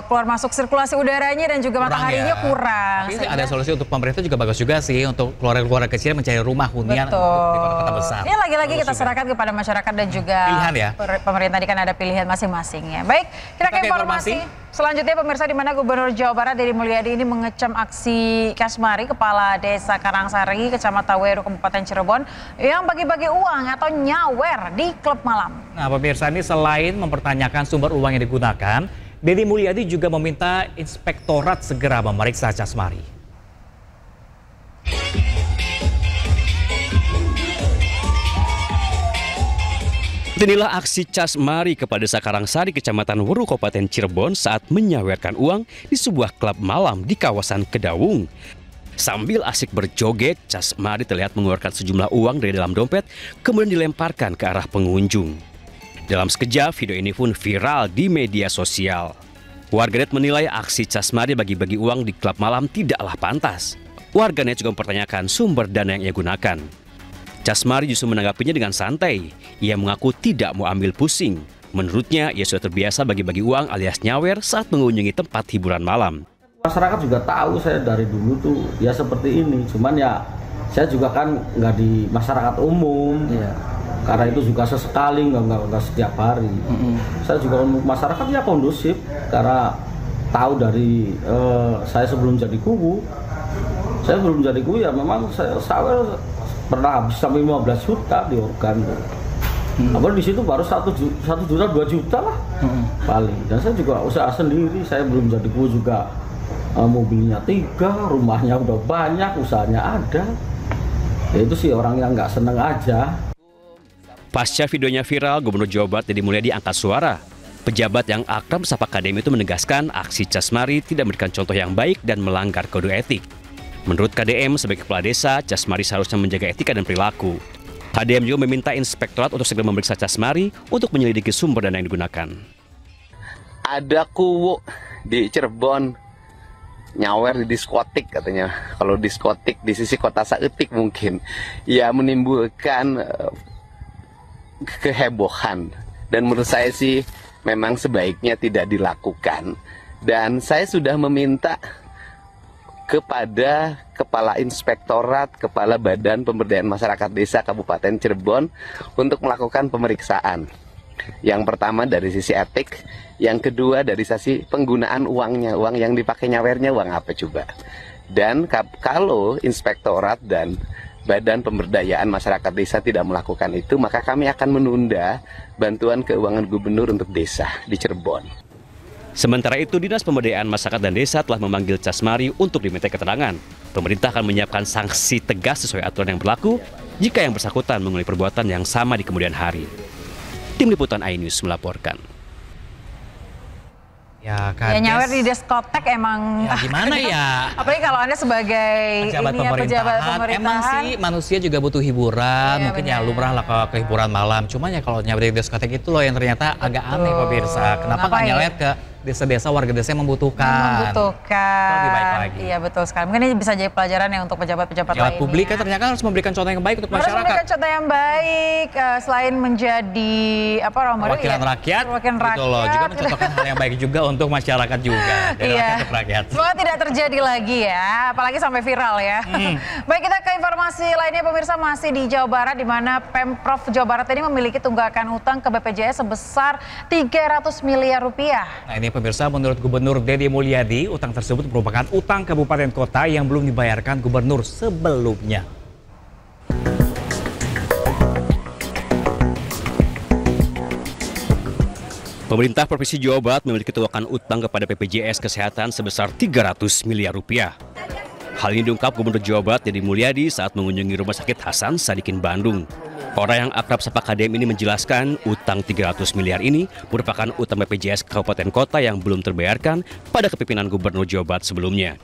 keluar masuk sirkulasi udaranya dan juga mataharinya kurang. Tapi ada solusi untuk pemerintah juga bagus juga sih untuk keluarga-keluarga kecil mencari rumah hunian untuk di kota-kota besar. Ya lagi-lagi kita serahkan kepada masyarakat dan juga pilihan ya. Pemerintah ini kan ada pilihan masing-masing ya. Baik, kita ke informasi selanjutnya pemirsa, di mana Gubernur Jawa Barat Deddy Mulyadi ini mengecam aksi Kasmari, Kepala Desa Karangsari, Kecamatan Weru, Kabupaten Cirebon, yang bagi-bagi uang atau nyawer di klub malam. Nah pemirsa, ini selain mempertanyakan sumber uang yang digunakan, Deddy Mulyadi juga meminta inspektorat segera memeriksa Kasmari. Inilah aksi Kasmari kepada Desa Karangsari, Kecamatan Weru, Kabupaten Cirebon saat menyawerkan uang di sebuah klub malam di kawasan Kedawung. Sambil asik berjoget, Kasmari terlihat mengeluarkan sejumlah uang dari dalam dompet, kemudian dilemparkan ke arah pengunjung. Dalam sekejap, video ini pun viral di media sosial. Warganet menilai aksi Kasmari bagi-bagi uang di klub malam tidaklah pantas. Warganet juga mempertanyakan sumber dana yang ia gunakan. Kasmari justru menanggapinya dengan santai. Ia mengaku tidak mau ambil pusing. Menurutnya, ia sudah terbiasa bagi-bagi uang alias nyawer saat mengunjungi tempat hiburan malam. Masyarakat juga tahu saya dari dulu tuh ya seperti ini. Cuman ya saya juga kan nggak di masyarakat umum. karena itu juga sesekali, nggak setiap hari. Saya juga untuk masyarakat ya kondusif, karena tahu dari saya sebelum jadi kubu ya memang saya pernah habis sampai 15 juta di organ. Di situ baru 1 juta 2 juta lah paling. Dan saya juga usaha sendiri, saya belum jadi kubu juga mobilnya 3, rumahnya udah banyak, usahanya ada. Ya itu sih orang yang nggak seneng aja. Pasca videonya viral, Gubernur Jawa Barat Deddy Mulyadi angkat suara. Pejabat yang akrab sapa KDM itu menegaskan aksi Casmari tidak memberikan contoh yang baik dan melanggar kode etik. Menurut KDM, sebagai kepala desa, Casmari seharusnya menjaga etika dan perilaku. KDM juga meminta inspektorat untuk segera memeriksa Casmari untuk menyelidiki sumber dana yang digunakan. Ada kuwu di Cirebon, nyawer di diskotik katanya. Kalau diskotik di sisi kota Saeutik mungkin, ya menimbulkan kehebohan. Dan menurut saya sih memang sebaiknya tidak dilakukan. Dan saya sudah meminta kepada Kepala Inspektorat, Kepala Badan Pemberdayaan Masyarakat Desa Kabupaten Cirebon untuk melakukan pemeriksaan. Yang pertama dari sisi etik, yang kedua dari sisi penggunaan uangnya, uang yang dipakai nyawernya uang apa coba. Dan kalau Inspektorat dan Badan Pemberdayaan Masyarakat Desa tidak melakukan itu, maka kami akan menunda bantuan keuangan gubernur untuk desa di Cirebon. Sementara itu, Dinas Pemberdayaan Masyarakat dan Desa telah memanggil Casmari untuk dimintai keterangan. Pemerintah akan menyiapkan sanksi tegas sesuai aturan yang berlaku jika yang bersangkutan mengulangi perbuatan yang sama di kemudian hari. Tim Liputan iNews melaporkan. Ya nyawer di diskotek emang gimana ya? Apalagi kalau Anda sebagai pejabat pemerintahan. Emang sih manusia juga butuh hiburan, mungkin bener. Ya lumrah lah ke hiburan malam. Cuman ya kalau nyawer di diskotek itu loh yang ternyata agak aneh pemirsa. Kenapa nggak nyawer ke desa-desa, warga desa yang membutuhkan. Lebih baik lagi. Iya betul sekali. Mungkin ini bisa jadi pelajaran ya untuk pejabat-pejabat lainnya. Publik kan ternyata harus memberikan contoh yang baik untuk masyarakat. Harus memberikan contoh yang baik selain menjadi perwakilan rakyat. Gitu loh. Juga mencontohkan hal yang baik juga untuk masyarakat juga. Dari rakyat ke rakyat. Semoga tidak terjadi lagi ya, apalagi sampai viral ya. Baik, kita ke informasi lainnya pemirsa, masih di Jawa Barat di mana Pemprov Jawa Barat ini memiliki tunggakan utang ke BPJS sebesar 300 miliar rupiah. Nah ini pemirsa, menurut Gubernur Deddy Mulyadi, utang tersebut merupakan utang kabupaten kota yang belum dibayarkan gubernur sebelumnya. Pemerintah Provinsi Jawa Barat memiliki tunggakan utang kepada BPJS Kesehatan sebesar 300 miliar rupiah. Hal ini diungkap Gubernur Jawa Barat Deddy Mulyadi saat mengunjungi Rumah Sakit Hasan Sadikin Bandung. Orang yang akrab sapa KDM ini menjelaskan utang 300 miliar ini merupakan utang BPJS Kabupaten Kota yang belum terbayarkan pada kepemimpinan Gubernur Jawa Barat sebelumnya.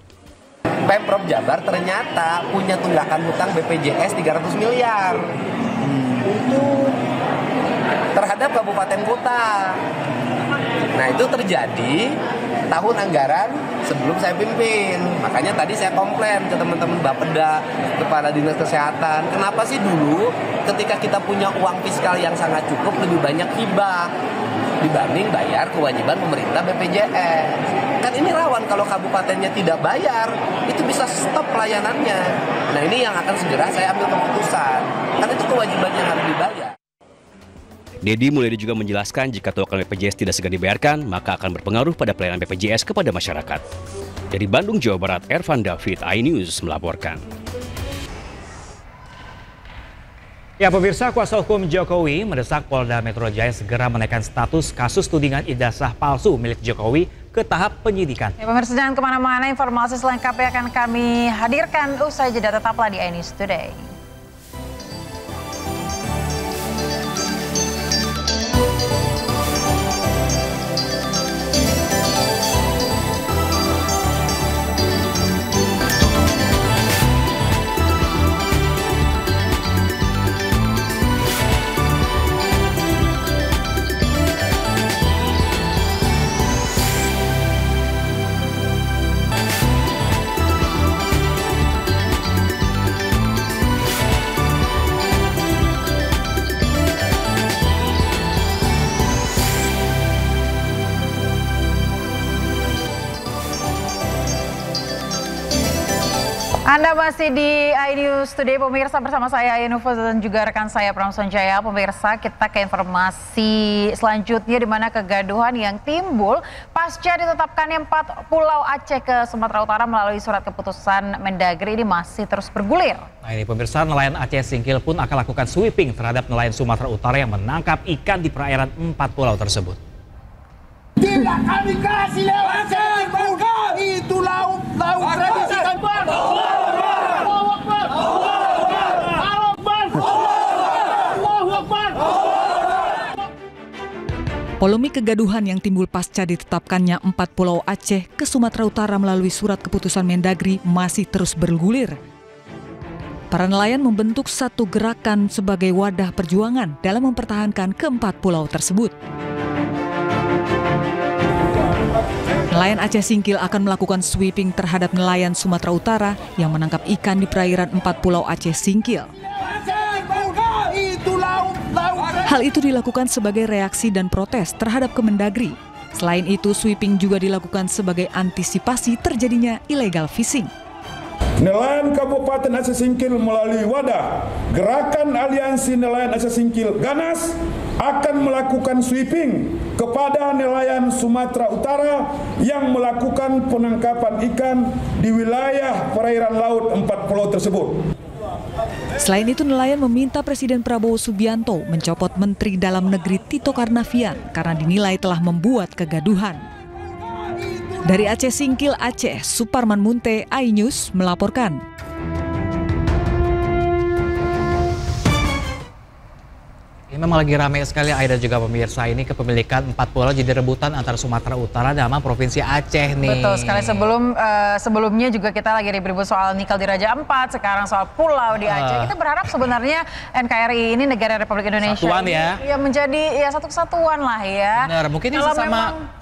Pemprov Jabar ternyata punya tunggakan hutang BPJS 300 miliar. Itu terhadap kabupaten kota. Nah itu terjadi tahun anggaran sebelum saya pimpin. Makanya tadi saya komplain ke teman-teman Bapeda, Kepala Dinas Kesehatan. Kenapa sih dulu ketika kita punya uang fiskal yang sangat cukup lebih banyak hibah dibanding bayar kewajiban pemerintah BPJS. Kan ini rawan kalau kabupatennya tidak bayar, itu bisa stop pelayanannya. Nah ini yang akan segera saya ambil keputusan. Karena itu kewajiban yang harus dibayar. Deddy Mulyadi juga menjelaskan jika tunggakan BPJS tidak segera dibayarkan, maka akan berpengaruh pada pelayanan BPJS kepada masyarakat. Dari Bandung, Jawa Barat, Ervan David, iNews melaporkan. Ya pemirsa, kuasa hukum Jokowi mendesak Polda Metro Jaya segera menaikkan status kasus tudingan ijazah palsu milik Jokowi ke tahap penyidikan. Ya, pemirsa jangan kemana-mana, informasi selengkapnya akan kami hadirkan usai jeda, tetaplah di iNews Today. Anda masih di iNews Today, pemirsa, bersama saya Ayanufo dan juga rekan saya Pram Sonjaya. Pemirsa, kita ke informasi selanjutnya di mana kegaduhan yang timbul pasca ditetapkannya 4 pulau Aceh ke Sumatera Utara melalui surat keputusan Mendagri ini masih terus bergulir. Nah ini pemirsa, nelayan Aceh Singkil pun akan lakukan sweeping terhadap nelayan Sumatera Utara yang menangkap ikan di perairan 4 pulau tersebut. Tidak kami kasih lewat itu laut tradisi tanpa. Polemik kegaduhan yang timbul pasca ditetapkannya 4 pulau Aceh ke Sumatera Utara melalui surat keputusan Mendagri masih terus bergulir. Para nelayan membentuk satu gerakan sebagai wadah perjuangan dalam mempertahankan keempat pulau tersebut. Nelayan Aceh Singkil akan melakukan sweeping terhadap nelayan Sumatera Utara yang menangkap ikan di perairan 4 pulau Aceh Singkil. Hal itu dilakukan sebagai reaksi dan protes terhadap Kemendagri. Selain itu, sweeping juga dilakukan sebagai antisipasi terjadinya illegal fishing. Nelayan Kabupaten Aceh Singkil melalui wadah Gerakan Aliansi Nelayan Aceh Singkil GANAS akan melakukan sweeping kepada nelayan Sumatera Utara yang melakukan penangkapan ikan di wilayah perairan laut 4 pulau tersebut. Selain itu, nelayan meminta Presiden Prabowo Subianto mencopot Menteri Dalam Negeri Tito Karnavian karena dinilai telah membuat kegaduhan. Dari Aceh Singkil, Aceh, Suparman Munte, iNews melaporkan. Ini memang lagi ramai sekali Aida juga pemirsa, ini kepemilikan 4 pulau jadi rebutan antara Sumatera Utara sama Provinsi Aceh nih. Betul sekali, sebelumnya juga kita lagi ribut soal nikel di Raja Ampat, sekarang soal pulau di Aceh. Kita berharap sebenarnya NKRI ini negara Republik Indonesia satuan ini, ya menjadi satu kesatuan lah ya. Benar, mungkin ini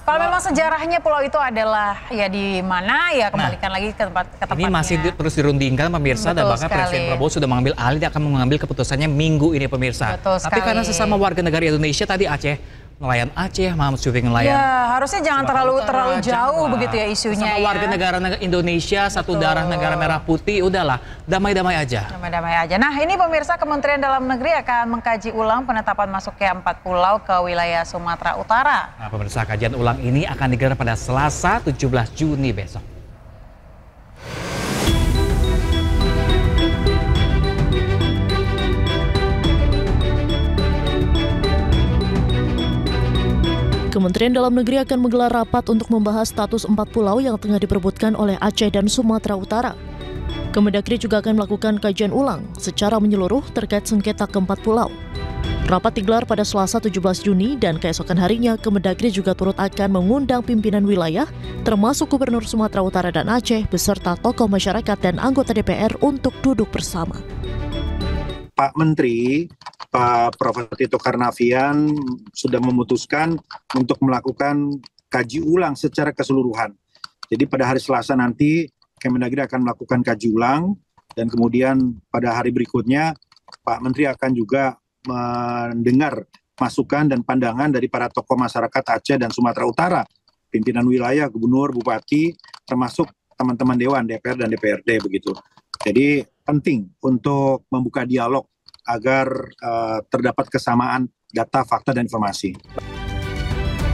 kalau memang sejarahnya pulau itu adalah ya di mana ya kembalikan lagi ke tempatnya. Ini masih terus dirundingkan pemirsa. Betul dan bahkan sekali. Presiden Prabowo sudah mengambil alih, dia akan mengambil keputusannya minggu ini pemirsa. Betul Tapi karena sesama warga negara Indonesia tadi Aceh, nelayan Aceh, sweeping nelayan. Ya, harusnya jangan terlalu jauh begitu ya isunya. Sama warga negara Indonesia, satu darah negara merah putih, udahlah damai-damai aja. Damai-damai aja. Nah, ini pemirsa, Kementerian Dalam Negeri akan mengkaji ulang penetapan masuknya 4 pulau ke wilayah Sumatera Utara. Nah, pemirsa, kajian ulang ini akan digelar pada Selasa 17 Juni besok. Kementerian Dalam Negeri akan menggelar rapat untuk membahas status 4 pulau yang tengah diperebutkan oleh Aceh dan Sumatera Utara. Kemendagri juga akan melakukan kajian ulang secara menyeluruh terkait sengketa keempat pulau. Rapat digelar pada Selasa 17 Juni dan keesokan harinya Kemendagri juga turut akan mengundang pimpinan wilayah termasuk Gubernur Sumatera Utara dan Aceh beserta tokoh masyarakat dan anggota DPR untuk duduk bersama. Pak Menteri, Pak Prof. Tito Karnavian sudah memutuskan untuk melakukan kaji ulang secara keseluruhan. Jadi pada hari Selasa nanti Kemendagri akan melakukan kaji ulang dan kemudian pada hari berikutnya Pak Menteri akan juga mendengar masukan dan pandangan dari para tokoh masyarakat Aceh dan Sumatera Utara, pimpinan wilayah, gubernur, bupati, termasuk teman-teman Dewan, DPR dan DPRD begitu. Jadi penting untuk membuka dialog agar terdapat kesamaan data, fakta, dan informasi.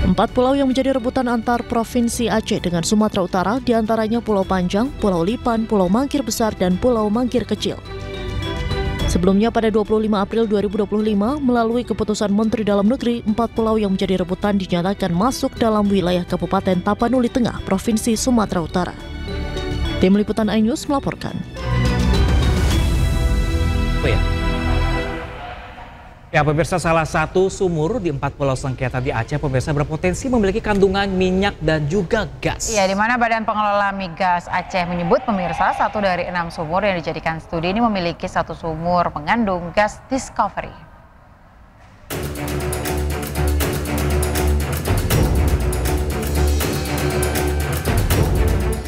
4 pulau yang menjadi rebutan antar Provinsi Aceh dengan Sumatera Utara diantaranya Pulau Panjang, Pulau Lipan, Pulau Mangkir Besar, dan Pulau Mangkir Kecil. Sebelumnya pada 25 April 2025, melalui keputusan Menteri Dalam Negeri, 4 pulau yang menjadi rebutan dinyatakan masuk dalam wilayah Kabupaten Tapanuli Tengah, Provinsi Sumatera Utara. Tim Liputan iNews melaporkan. Ya pemirsa, salah satu sumur di 4 pulau sengketa di Aceh pemirsa berpotensi memiliki kandungan minyak dan juga gas. Ya, di mana Badan Pengelola Migas Aceh menyebut pemirsa 1 dari 6 sumur yang dijadikan studi ini memiliki 1 sumur mengandung gas discovery.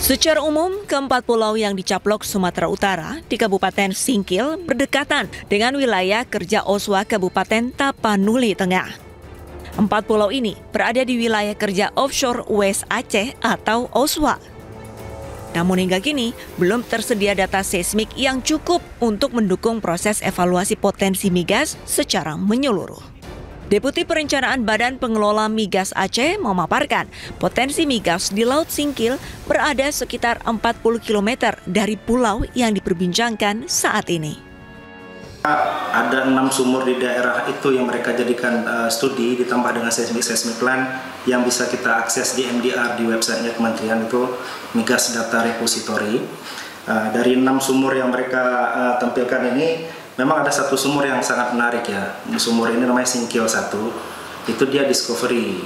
Secara umum, keempat pulau yang dicaplok Sumatera Utara di Kabupaten Singkil berdekatan dengan wilayah kerja Oswa Kabupaten Tapanuli Tengah. 4 pulau ini berada di wilayah kerja offshore West Aceh atau Oswa. Namun hingga kini belum tersedia data seismik yang cukup untuk mendukung proses evaluasi potensi migas secara menyeluruh. Deputi Perencanaan Badan Pengelola Migas Aceh memaparkan potensi migas di Laut Singkil berada sekitar 40 km dari pulau yang diperbincangkan saat ini. Ada 6 sumur di daerah itu yang mereka jadikan studi, ditambah dengan seismic plan yang bisa kita akses di MDR di websitenya kementerian, itu Migas Data Repository. Dari 6 sumur yang mereka tampilkan ini, memang ada satu sumur yang sangat menarik ya. Sumur ini namanya Singkil 1. Itu dia discovery,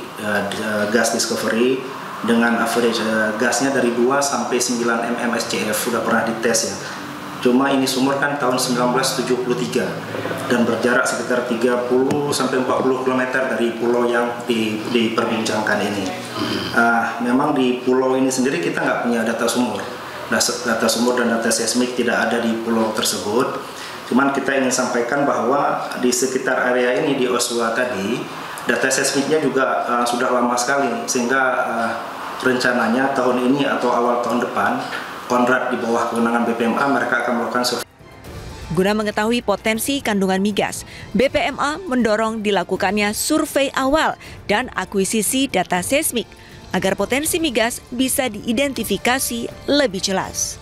gas discovery dengan average gasnya dari 2 sampai 9 mm SCF, sudah pernah dites ya. Cuma ini sumur kan tahun 1973 dan berjarak sekitar 30 sampai 40 km dari pulau yang diperbincangkan ini. Memang di pulau ini sendiri kita nggak punya data sumur. Data sumur dan data seismik tidak ada di pulau tersebut. Cuman kita ingin sampaikan bahwa di sekitar area ini di Oswa tadi, data seismiknya juga sudah lama sekali, sehingga rencananya tahun ini atau awal tahun depan, Konrad di bawah kewenangan BPMA mereka akan melakukan survei. Guna mengetahui potensi kandungan migas, BPMA mendorong dilakukannya survei awal dan akuisisi data seismik agar potensi migas bisa diidentifikasi lebih jelas.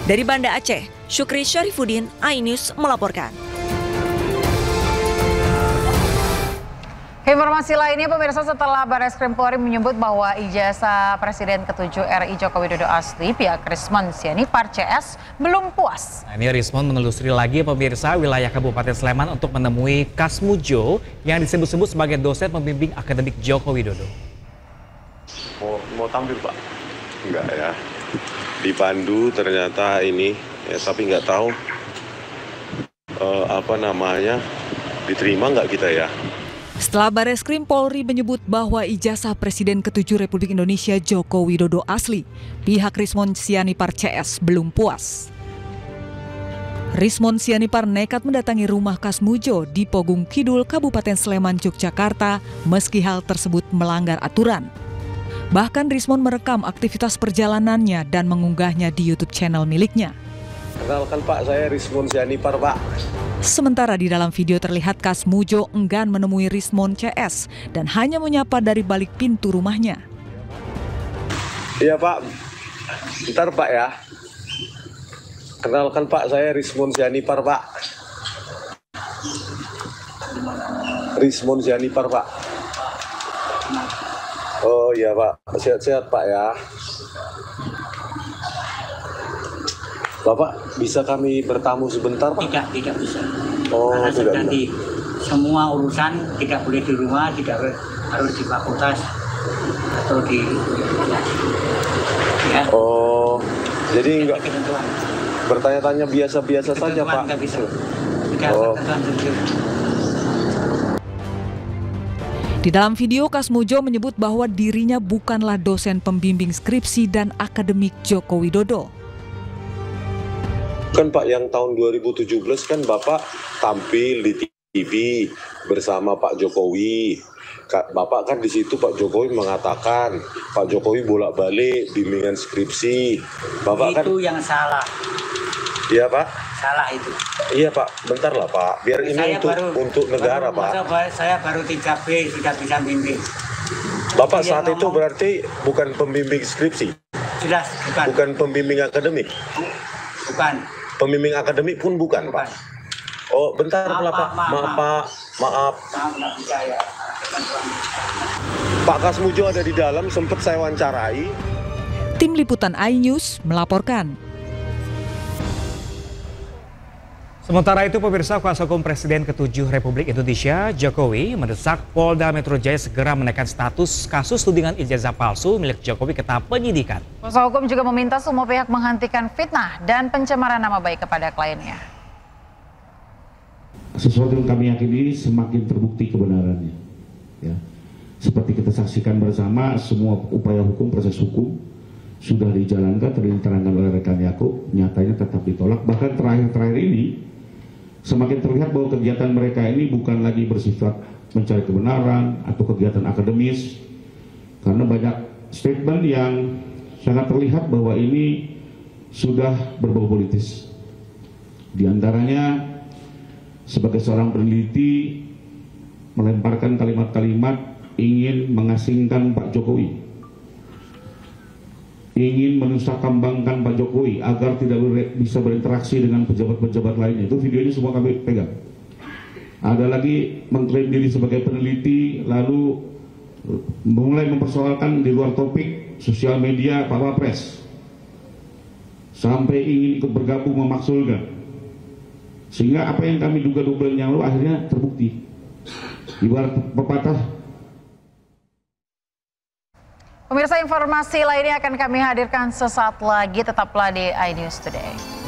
Dari Banda Aceh, Syukri Syarifuddin, iNews melaporkan. Informasi lainnya, pemirsa, setelah Barreskrim Polri menyebut bahwa ijazah Presiden ke-7 RI Joko Widodo asli, pihak Rismon Sianipar CS belum puas. Nah, ini Rismon menelusuri lagi, pemirsa, wilayah Kabupaten Sleman untuk menemui Kasmujo yang disebut-sebut sebagai dosen pembimbing akademik Joko Widodo. Mau tampil, Pak? Enggak ya. Dipandu ternyata ini, ya, tapi nggak tahu diterima nggak kita ya. Setelah Barreskrim Polri menyebut bahwa ijazah Presiden ke-7 Republik Indonesia Joko Widodo asli, pihak Rismon Sianipar CS belum puas. Rismon Sianipar nekat mendatangi rumah Kasmujo di Pogung Kidul, Kabupaten Sleman, Yogyakarta, meski hal tersebut melanggar aturan. Bahkan Rismon merekam aktivitas perjalanannya dan mengunggahnya di YouTube channel miliknya. Kenalkan Pak, saya Rismon Sianipar, Pak. Sementara di dalam video terlihat Kasmujo enggan menemui Rismon CS dan hanya menyapa dari balik pintu rumahnya. Iya Pak, bentar Pak ya. Kenalkan Pak, saya Rismon Sianipar, Pak. Rismon Sianipar, Pak. Oh iya Pak, sehat-sehat Pak ya. Bapak, bisa kami bertamu sebentar Pak? Tidak bisa. Oh, karena tidak. Di semua urusan tidak boleh di rumah, tidak harus di fakultas atau di ya. Oh, jadi enggak bertanya-tanya biasa-biasa saja Pak? Enggak bisa. Tidak oh. Di dalam video, Kasmujo menyebut bahwa dirinya bukanlah dosen pembimbing skripsi dan akademik Joko Widodo. Kan Pak, yang tahun 2017 kan Bapak tampil di TV bersama Pak Jokowi. Bapak kan di situ Pak Jokowi mengatakan Pak Jokowi bolak-balik bimbingan skripsi. Bapak itu kan yang salah. Iya Pak. Salah itu. Iya Pak, bentar lah Pak. Biar ini untuk negara Pak. Saya baru 3B sudah bisa bimbing. Bapak saat itu berarti bukan pembimbing skripsi? Jelas, bukan. Bukan pembimbing akademik? Bukan. Pembimbing akademik pun bukan Pak? Oh bentar lah Pak, maaf. Pak Kasmujo ada di dalam, sempat saya wawancarai. Tim Liputan iNews melaporkan. Sementara itu, pemirsa, kuasa hukum Presiden ke-7 Republik Indonesia, Jokowi, mendesak Polda Metro Jaya segera menaikkan status kasus tudingan ijazah palsu milik Jokowi ke tahap penyidikan. Kuasa hukum juga meminta semua pihak menghentikan fitnah dan pencemaran nama baik kepada kliennya. Sesuatu yang kami yakini semakin terbukti kebenarannya. Ya. Seperti kita saksikan bersama, semua upaya hukum, proses hukum sudah dijalankan, diterangkan oleh rekan Yakub, nyatanya tetap ditolak. Bahkan terakhir-terakhir ini, semakin terlihat bahwa kegiatan mereka ini bukan lagi bersifat mencari kebenaran atau kegiatan akademis, karena banyak statement yang sangat terlihat bahwa ini sudah berbau politis. Di antaranya sebagai seorang peneliti melemparkan kalimat-kalimat ingin mengasingkan Pak Jokowi, ingin menusukambangkan Pak Jokowi agar tidak bisa berinteraksi dengan pejabat-pejabat lainnya. Itu videonya semua kami pegang. Ada lagi mengklaim diri sebagai peneliti lalu mulai mempersoalkan di luar topik sosial media Pak Wapres, sampai ingin ikut bergabung memaksulkan. Sehingga apa yang kami duga 2 bulan yang lalu akhirnya terbukti. Ibarat pepatah. Pemirsa, informasi lainnya akan kami hadirkan sesaat lagi. Tetaplah di iNews Today.